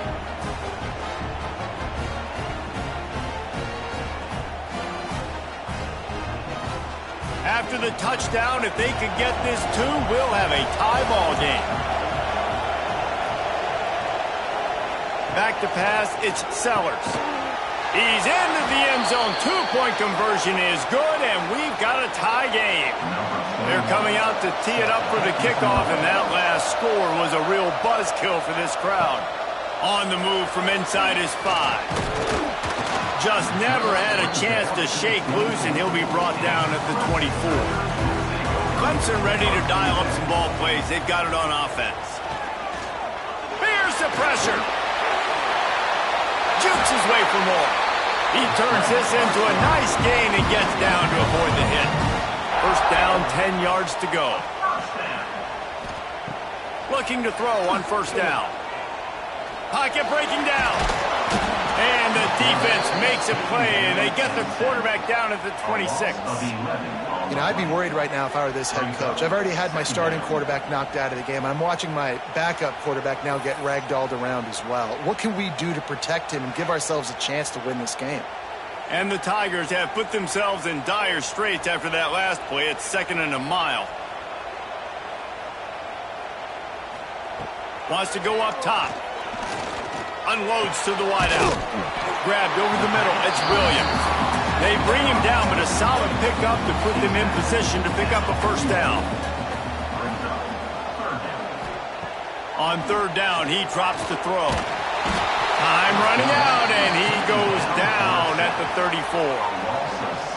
[SPEAKER 1] after the touchdown. If they could get this too, we'll have a tie ball game. Back to pass, it's Sellers. He's into the end zone. Two-point conversion is good, and we've got a tie game. They're coming out to tee it up for the kickoff, and that last score was a real buzzkill for this crowd. On the move from inside his 5. Just never had a chance to shake loose, and he'll be brought down at the 24. Clemson ready to dial up some ball plays. They've got it on offense. Here's the pressure. Jukes his way for more. He turns this into a nice gain and gets down to avoid the hit. First down, 10 yards to go. Looking to throw on first down. Pocket breaking down. And the defense makes a play, and they get the quarterback down at the 26.
[SPEAKER 2] You know, I'd be worried right now if I were this head coach. I've already had my starting quarterback knocked out of the game. I'm watching my backup quarterback now get ragdolled around as well. What can we do to protect him and give ourselves a chance to win this game?
[SPEAKER 1] And the Tigers have put themselves in dire straits after that last play. It's 2nd and a mile. Wants to go up top. Unloads to the wideout. Grabbed over the middle. It's Williams. They bring him down, but a solid pickup to put them in position to pick up a first down. On third down, he drops to throw. Time running out, and he goes down at the 34.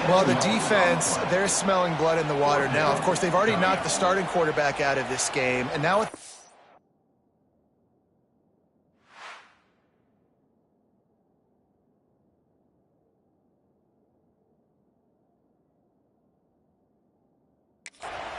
[SPEAKER 2] Well, the defense, they're smelling blood in the water now. Of course, they've already knocked the starting quarterback out of this game, and now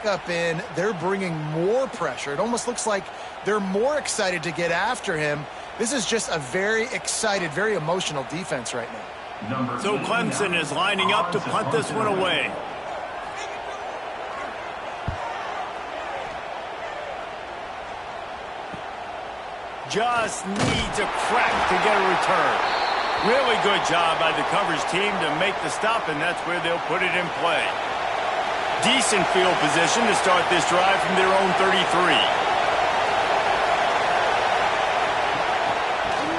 [SPEAKER 2] up in, they're bringing more pressure. It almost looks like they're more excited to get after him. This is just a very excited, very emotional defense right now.
[SPEAKER 1] So Clemson is lining up to punt this one away. Just needs a crack to get a return. Really good job by the coverage team to make the stop, and that's where they'll put it in play. Decent field position to start this drive from their own 33.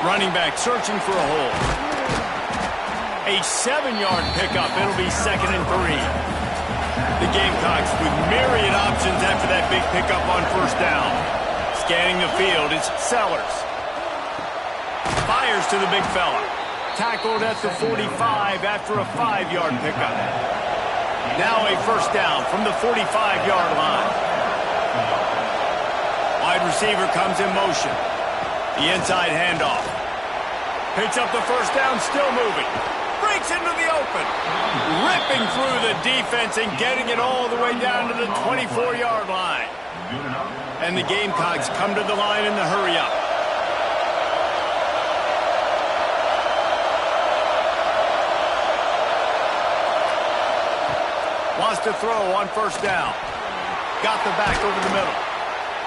[SPEAKER 1] Running back searching for a hole. A 7-yard pickup. It'll be 2nd and 3. The Gamecocks with myriad options after that big pickup on first down. Scanning the field, it's Sellers. Fires to the big fella. Tackled at the 45 after a 5-yard pickup. Now a first down from the 45-yard line. Wide receiver comes in motion. The inside handoff. Picks up the first down, still moving. Breaks into the open. Ripping through the defense and getting it all the way down to the 24-yard line. And the Gamecocks come to the line in the hurry-up. Wants to throw on first down. Got the back over the middle.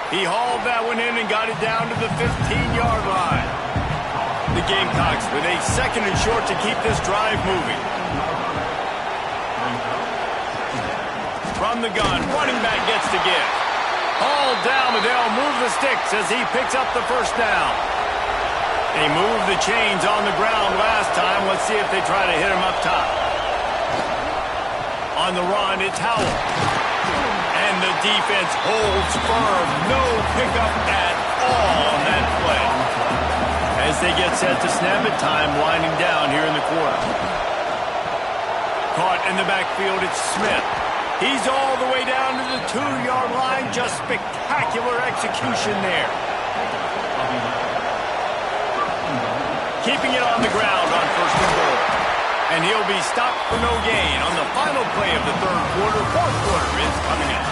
[SPEAKER 1] He hauled that one in and got it down to the 15-yard line. The Gamecocks with a 2nd and short to keep this drive moving. From the gun, running back gets to give. Hauled down, but they'll move the sticks as he picks up the first down. They moved the chains on the ground last time. Let's see if they try to hit him up top. On the run, it's Howell. And the defense holds firm. No pickup at all on that play. As they get set to snap it, time winding down here in the quarter. Caught in the backfield, it's Smith. He's all the way down to the 2-yard line. Just spectacular execution there. Keeping it on the ground on first and goal. And he'll be stopped for no gain on the final play of the third quarter. Fourth quarter is coming up.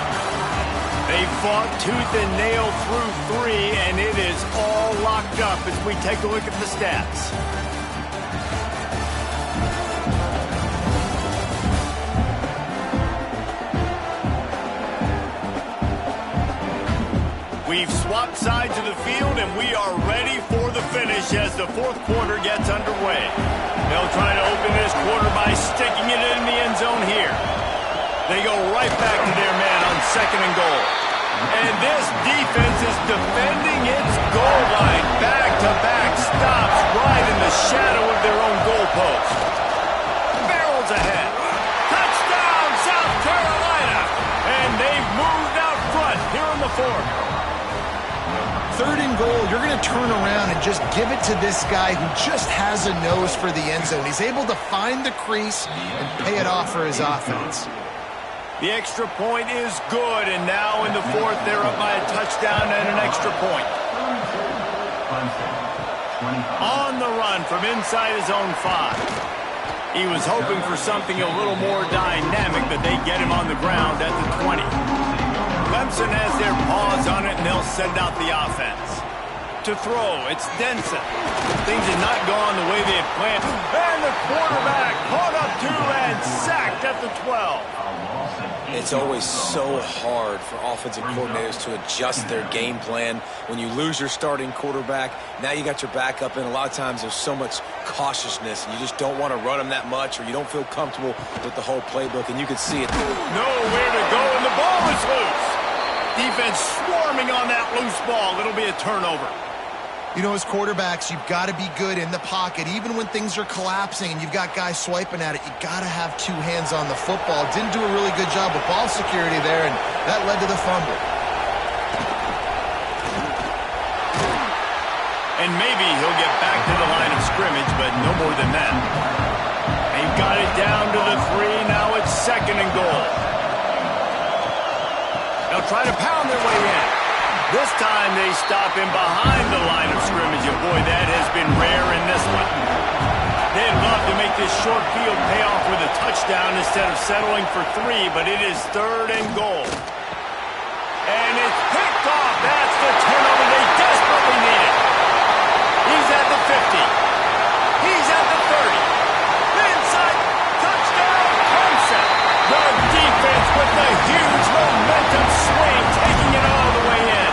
[SPEAKER 1] They fought tooth and nail through 3, and it is all locked up as we take a look at the stats. We've swapped sides of the field, and we are ready for the finish as the fourth quarter gets underway. They'll try to open this quarter by sticking it in the end zone here. They go right back to their man on 2nd and goal. And this defense is defending its goal line. Back-to-back stops right in the shadow of their own goalpost. Barrels ahead. Touchdown, South Carolina. And they've moved out front here in the 4th.
[SPEAKER 2] 3rd and goal, you're going to turn around and just give it to this guy who just has a nose for the end zone. He's able to find the crease and pay it off for his offense.
[SPEAKER 1] The extra point is good, and now in the 4th, they're up by a touchdown and an extra point. On the run from inside his own 5. He was hoping for something a little more dynamic, but they get him on the ground at the 20. Clemson has their paws on it, and they'll send out the offense. To throw, it's Denson. Things had not gone the way they had planned. And the quarterback caught up to and sacked at the 12.
[SPEAKER 3] It's always so hard for offensive coordinators to adjust their game plan. When you lose your starting quarterback, now you got your backup in. A lot of times there's so much cautiousness, and you just don't want to run them that much, or you don't feel comfortable with the whole playbook, and you can see it.
[SPEAKER 1] Nowhere to go, and the ball is loose. Defense swarming on that loose ball. It'll be a turnover.
[SPEAKER 2] You know, as quarterbacks, you've got to be good in the pocket. Even when things are collapsing and you've got guys swiping at it, you've got to have 2 hands on the football. Didn't do a really good job with ball security there, and that led to the fumble.
[SPEAKER 1] And maybe he'll get back to the line of scrimmage, but no more than that. They've got it down to the 3. Now it's 2nd and goal. They'll try to pound their way in. This time they stop him behind the line of scrimmage, and boy, that has been rare in this one. They'd love to make this short field pay off with a touchdown instead of settling for 3, but it is 3rd and goal. And it's picked off. That's the turnover they desperately needed. He's at the 50. He's at the 30. Inside, touchdown, Clemson. The defense with the huge momentum swing, taking it all the way in.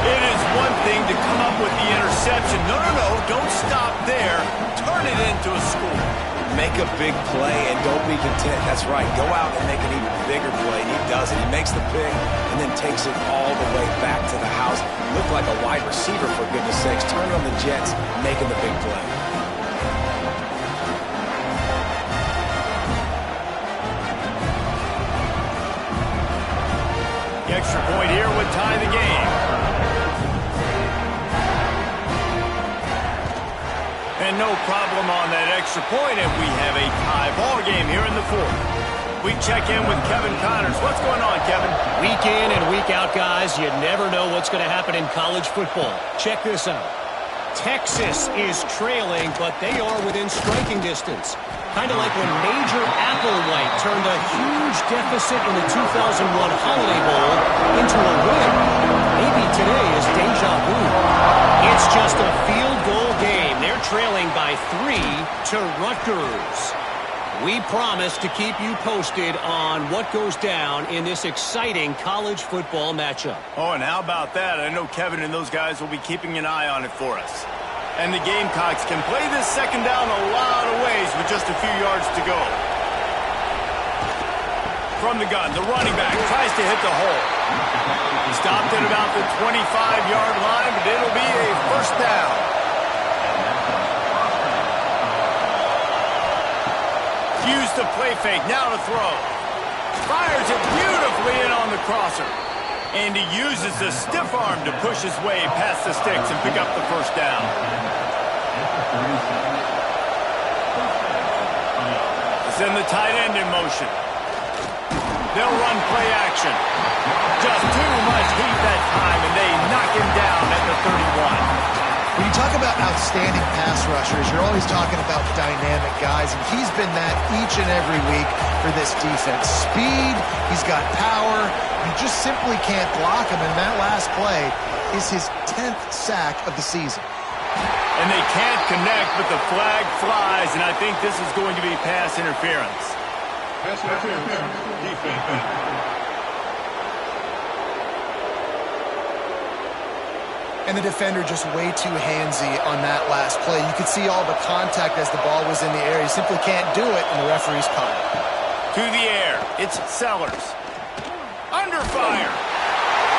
[SPEAKER 1] It is one thing to come up with the interception. No, don't stop there. Turn it into a score.
[SPEAKER 3] Make a big play and don't be content. That's right. Go out and make an even bigger play. And he does it. He makes the pick and then takes it all the way back to the house. Looked like a wide receiver, for goodness sakes. Turn on the Jets, making the big play.
[SPEAKER 1] The extra point here would tie the game. And no problem on that extra point, and we have a tie ball game here in the 4th. We check in with Kevin Connors. What's going on, Kevin?
[SPEAKER 4] Week in and week out, guys, you never know what's going to happen in college football. Check this out. Texas is trailing, but they are within striking distance. Kind of like when Major Applewhite turned a huge deficit in the 2001 Holiday Bowl into a win. Maybe today is deja vu. It's just a field goal game. They're trailing by 3 to Rutgers. We promise to keep you posted on what goes down in this exciting college football matchup.
[SPEAKER 1] Oh, and how about that? I know Kevin and those guys will be keeping an eye on it for us. And the Gamecocks can play this 2nd down a lot of ways with just a few yards to go. From the gun, the running back tries to hit the hole. He stopped at about the 25-yard line, but it'll be a 1st down. Used the play fake, now to throw. Fires it beautifully in on the crosser. And he uses the stiff arm to push his way past the sticks and pick up the 1st down. Send the tight end in motion. They'll run play action. Just too much heat that time, and they knock him down at the 31.
[SPEAKER 2] When you talk about outstanding pass rushers, you're always talking about dynamic guys, and he's been that each and every week for this defense. Speed, he's got power, you just simply can't block him, and that last play is his 10th sack of the season.
[SPEAKER 1] And they can't connect, but the flag flies, and I think this is going to be pass interference.
[SPEAKER 5] Pass interference, defense.
[SPEAKER 2] And the defender just way too handsy on that last play. You could see all the contact as the ball was in the air. He simply can't do it, and the referee's caught it.
[SPEAKER 1] To the air. It's Sellers. Under fire.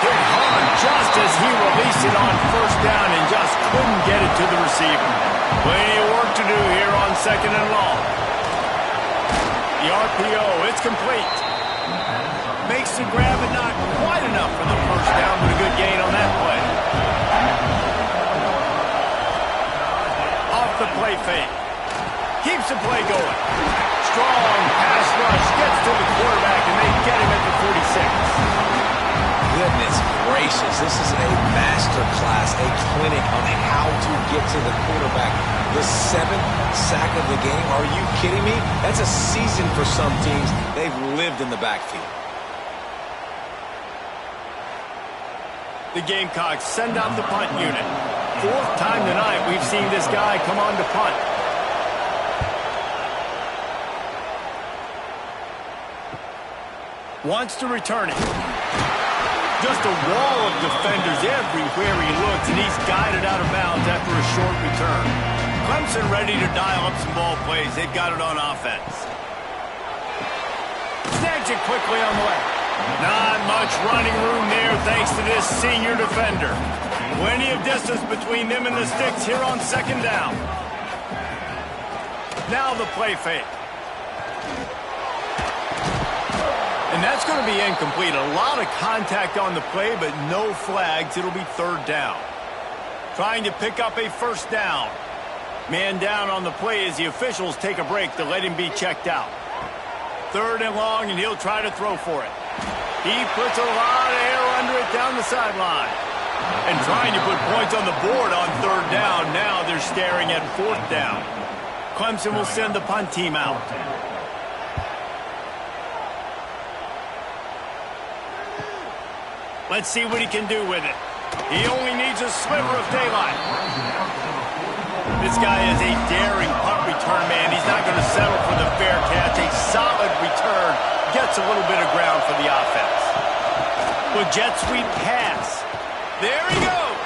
[SPEAKER 1] Hit hard just as he released it on first down and just couldn't get it to the receiver. Plenty of work to do here on 2nd and long. The RPO, it's complete. Makes the grab and not quite enough for the first down, but a good gain on that play. Off the play fake. Keeps the play going. Strong pass rush gets to the quarterback, and they get him at the 46.
[SPEAKER 3] Goodness gracious, this is a master class, a clinic on how to get to the quarterback. The 7th sack of the game, are you kidding me? That's a season for some teams. They've lived in the backfield.
[SPEAKER 1] The Gamecocks send out the punt unit. 4th time tonight we've seen this guy come on to punt. Wants to return it. Just a wall of defenders everywhere he looks, and he's guided out of bounds after a short return. Clemson ready to dial up some ball plays. They've got it on offense. Snags it quickly on the left. Not much running room there thanks to this senior defender. Plenty of distance between them and the sticks here on 2nd down. Now the play fake. And that's going to be incomplete. A lot of contact on the play, but no flags. It'll be 3rd down. Trying to pick up a first down. Man down on the play as the officials take a break to let him be checked out. 3rd and long, and he'll try to throw for it. He puts a lot of air under it down the sideline. And trying to put points on the board on 3rd down. Now they're staring at 4th down. Clemson will send the punt team out. Let's see what he can do with it. He only needs a sliver of daylight. This guy is a daring punt return man. He's not going to settle for the fair catch. A solid return gets a little bit of ground for the offense. Well, jet sweep pass. There he goes.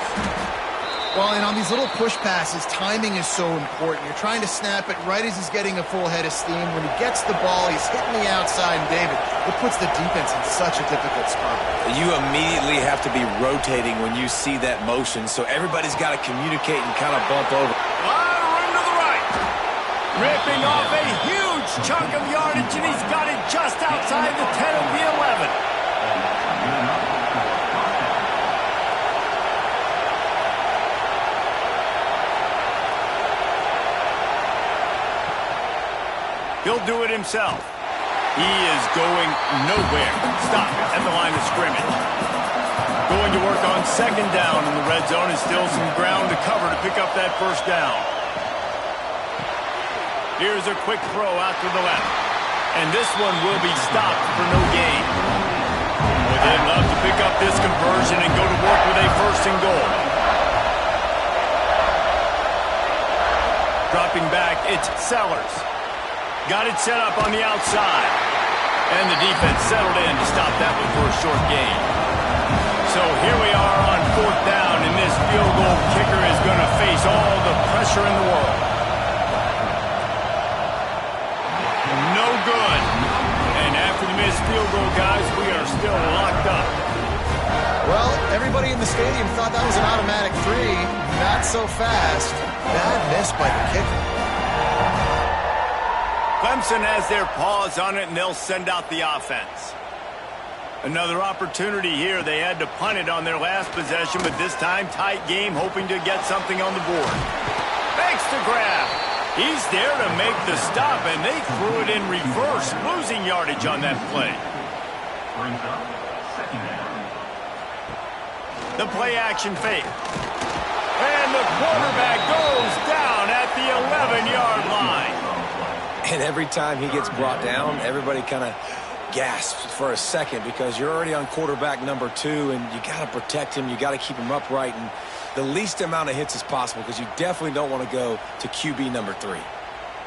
[SPEAKER 2] Well, and on these little push passes, timing is so important. You're trying to snap it right as he's getting a full head of steam. When he gets the ball, he's hitting the outside, and David, it puts the defense in such a difficult spot.
[SPEAKER 3] You immediately have to be rotating when you see that motion, so everybody's got to communicate and kind of bump over.
[SPEAKER 1] A lot of room to the right. Ripping off a huge chunk of yardage, and he's got it just outside the 10 of the 11. He'll do it himself. He is going nowhere. Stop at the line of scrimmage. Going to work on 2nd down in the red zone, and still some ground to cover to pick up that first down. Here's a quick throw out to the left. And this one will be stopped for no gain. Well, they'd love to pick up this conversion and go to work with a 1st and goal. Dropping back, it's Sellers. Got it set up on the outside. And the defense settled in to stop that one for a short gain. So here we are on 4th down, and this field goal kicker is going to face all the pressure in the world. No good. And after the missed field goal, guys, we are still locked up.
[SPEAKER 2] Well, everybody in the stadium thought that was an automatic 3. Not so fast. Bad miss by the kicker.
[SPEAKER 1] Clemson has their paws on it, and they'll send out the offense. Another opportunity here. They had to punt it on their last possession, but this time tight game, hoping to get something on the board. Makes the grab. He's there to make the stop, and they threw it in reverse, losing yardage on that play. The play action fake. And the quarterback goes down at the 11-yard line.
[SPEAKER 3] And every time he gets brought down, everybody kind of gasps for a second because you're already on quarterback number 2, and you got to protect him. You got to keep him upright and the least amount of hits as possible because you definitely don't want to go to QB number 3.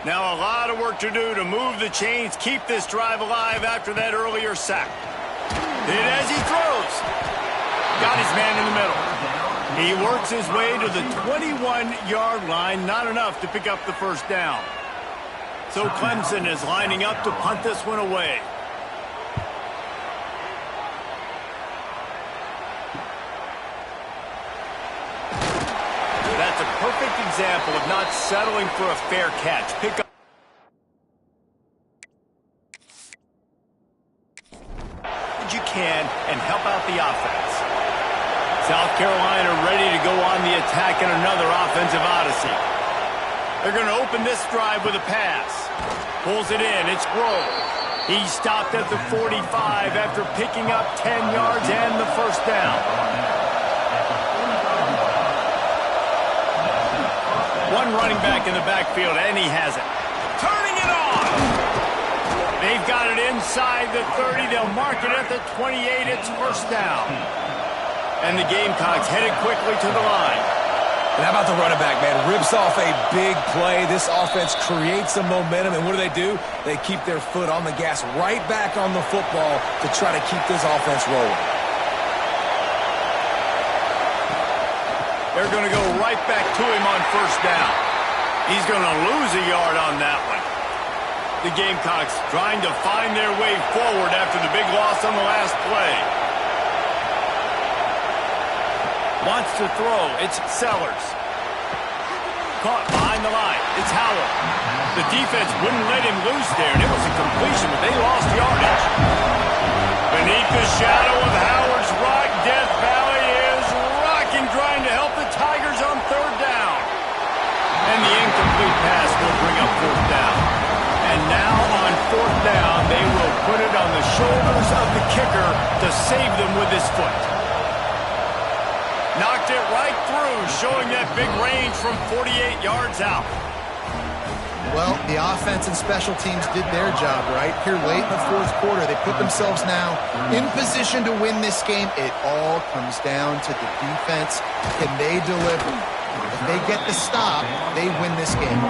[SPEAKER 1] Now a lot of work to do to move the chains, keep this drive alive after that earlier sack. Hit as he throws. Got his man in the middle. He works his way to the 21-yard line. Not enough to pick up the first down. So Clemson is lining up to punt this one away. That's a perfect example of not settling for a fair catch. Pick up what you can and help out the offense. South Carolina ready to go on the attack in another offensive odyssey. They're going to open this drive with a pass. Pulls it in. It's Roll. He stopped at the 45 after picking up 10 yards and the first down. One running back in the backfield, and he has it. Turning it on. They've got it inside the 30. They'll mark it at the 28. It's first down. And the Gamecocks headed quickly to the line.
[SPEAKER 3] And how about the running back, man? Rips off a big play. This offense creates some momentum, and what do? They keep their foot on the gas right back on the football to try to keep this offense rolling.
[SPEAKER 1] They're going to go right back to him on first down. He's going to lose a yard on that one. The Gamecocks trying to find their way forward after the big loss on the last play. Wants to throw. It's Sellers. Caught behind the line. It's Howell. The defense wouldn't let him loose there, and it was a completion, but they lost yardage. Beneath the shadow of Howard's rock, Death Valley is rocking, trying to help the Tigers on third down. And the incomplete pass will bring up fourth down. And now on fourth down, they will put it on the shoulders of the kicker to save them with his foot. Knocked it right through, showing that big range from 48 yards out.
[SPEAKER 2] Well, the offense and special teams did their job, right? Here late in the fourth quarter, they put themselves now in position to win this game. It all comes down to the defense. Can they deliver? If they get the stop, they win this game.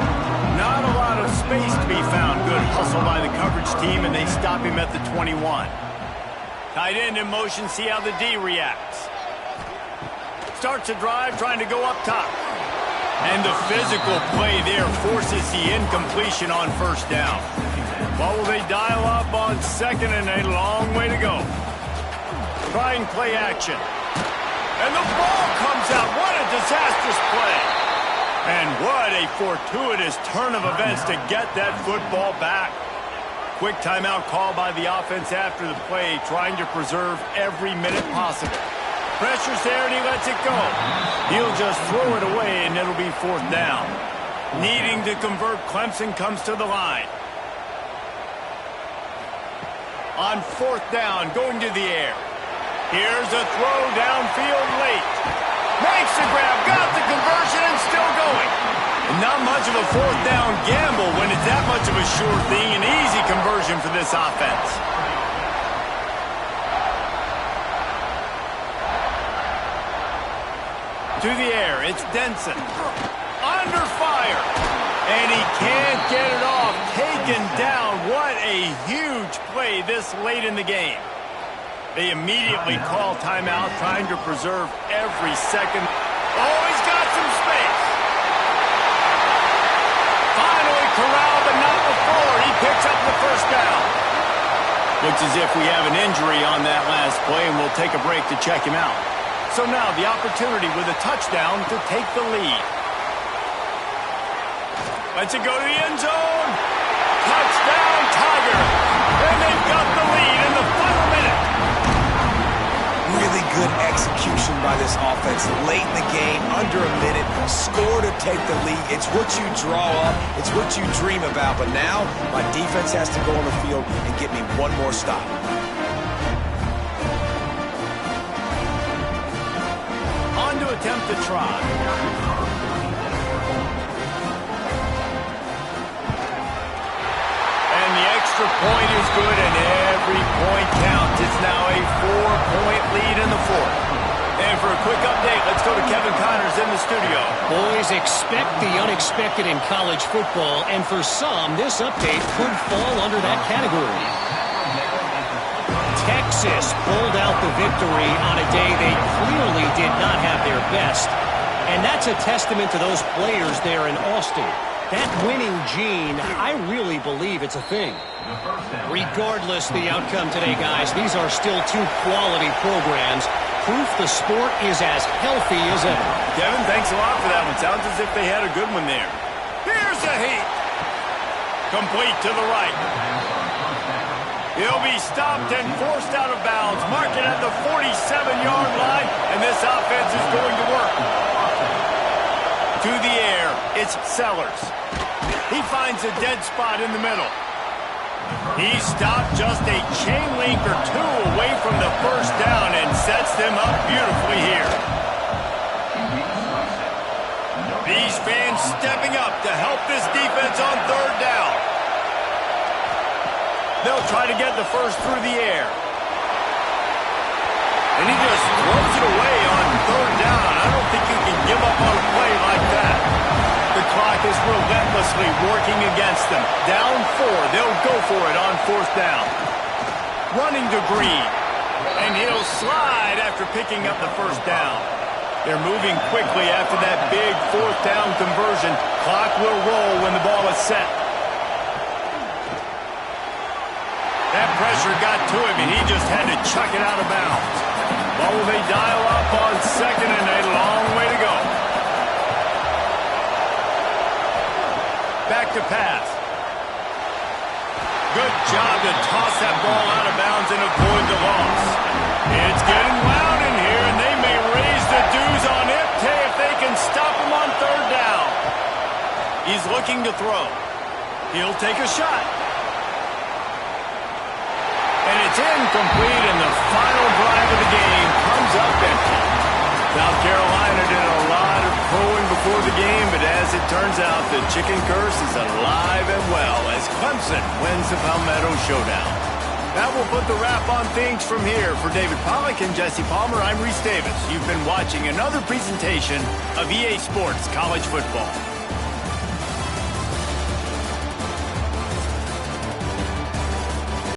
[SPEAKER 1] Not a lot of space to be found. Good hustle by the coverage team, and they stop him at the 21. Tight end in motion, see how the D reacts. Starts a drive trying to go up top. And the physical play there forces the incompletion on first down. What will they dial up on second, and a long way to go. Trying play action. And the ball comes out. What a disastrous play. And what a fortuitous turn of events to get that football back. Quick timeout call by the offense after the play, trying to preserve every minute possible. Pressure's there, and he lets it go. He'll just throw it away, and it'll be fourth down. Needing to convert, Clemson comes to the line. On fourth down, going to the air. Here's a throw downfield late. Makes the grab, got the conversion, and still going. And not much of a fourth down gamble when it's that much of a sure thing. An easy conversion for this offense. To the air, it's Denson. Under fire. And he can't get it off. Taken down. What a huge play this late in the game. They immediately call timeout, trying to preserve every second. Oh, he's got some space. Finally corralled, but not before. He picks up the first down. Looks as if we have an injury on that last play, and we'll take a break to check him out. So now the opportunity with a touchdown to take the lead. Lets it go to the end zone. Touchdown, Tiger. And they've got the lead in the final minute.
[SPEAKER 3] Really good execution by this offense. Late in the game, under a minute, score to take the lead. It's what you draw up. It's what you dream about. But now, my defense has to go on the field and get me one more stop.
[SPEAKER 1] Attempt to try. And the extra point is good, and every point counts. It's now a 4-point lead in the fourth. And for a quick update, let's go to Kevin Connors in the studio.
[SPEAKER 4] Boys, expect the unexpected in college football, and for some, this update could fall under that category. Texas pulled out the victory on a day they clearly did not have their best. And that's a testament to those players there in Austin. That winning gene, I really believe it's a thing. Regardless the outcome today, guys, these are still two quality programs. Proof the sport is as healthy as ever.
[SPEAKER 1] Kevin, thanks a lot for that one. Sounds as if they had a good one there. Here's a heat. Complete to the right. He'll be stopped and forced out of bounds. Mark it at the 47-yard line, and this offense is going to work. To the air, it's Sellers. He finds a dead spot in the middle. He stopped just a chain link or two away from the first down and sets them up beautifully here. These fans stepping up to help this defense on third down. They'll try to get the first through the air. And he just throws it away on third down. I don't think you can give up on a play like that. The clock is relentlessly working against them. Down 4. They'll go for it on fourth down. Running to Green. And he'll slide after picking up the first down. They're moving quickly after that big fourth down conversion. Clock will roll when the ball is set. That pressure got to him, and he just had to chuck it out of bounds. Well, will they dial up on second and a long way to go? Back to pass. Good job to toss that ball out of bounds and avoid the loss. It's getting loud in here, and they may raise the dues on Ipte if they can stop him on third down. He's looking to throw. He'll take a shot. And it's incomplete, and the final drive of the game comes up empty. South Carolina did a lot of throwing before the game, but as it turns out, the chicken curse is alive and well as Clemson wins the Palmetto Showdown. That will put the wrap on things from here. For David Pollack and Jesse Palmer, I'm Reese Davis. You've been watching another presentation of EA Sports College Football.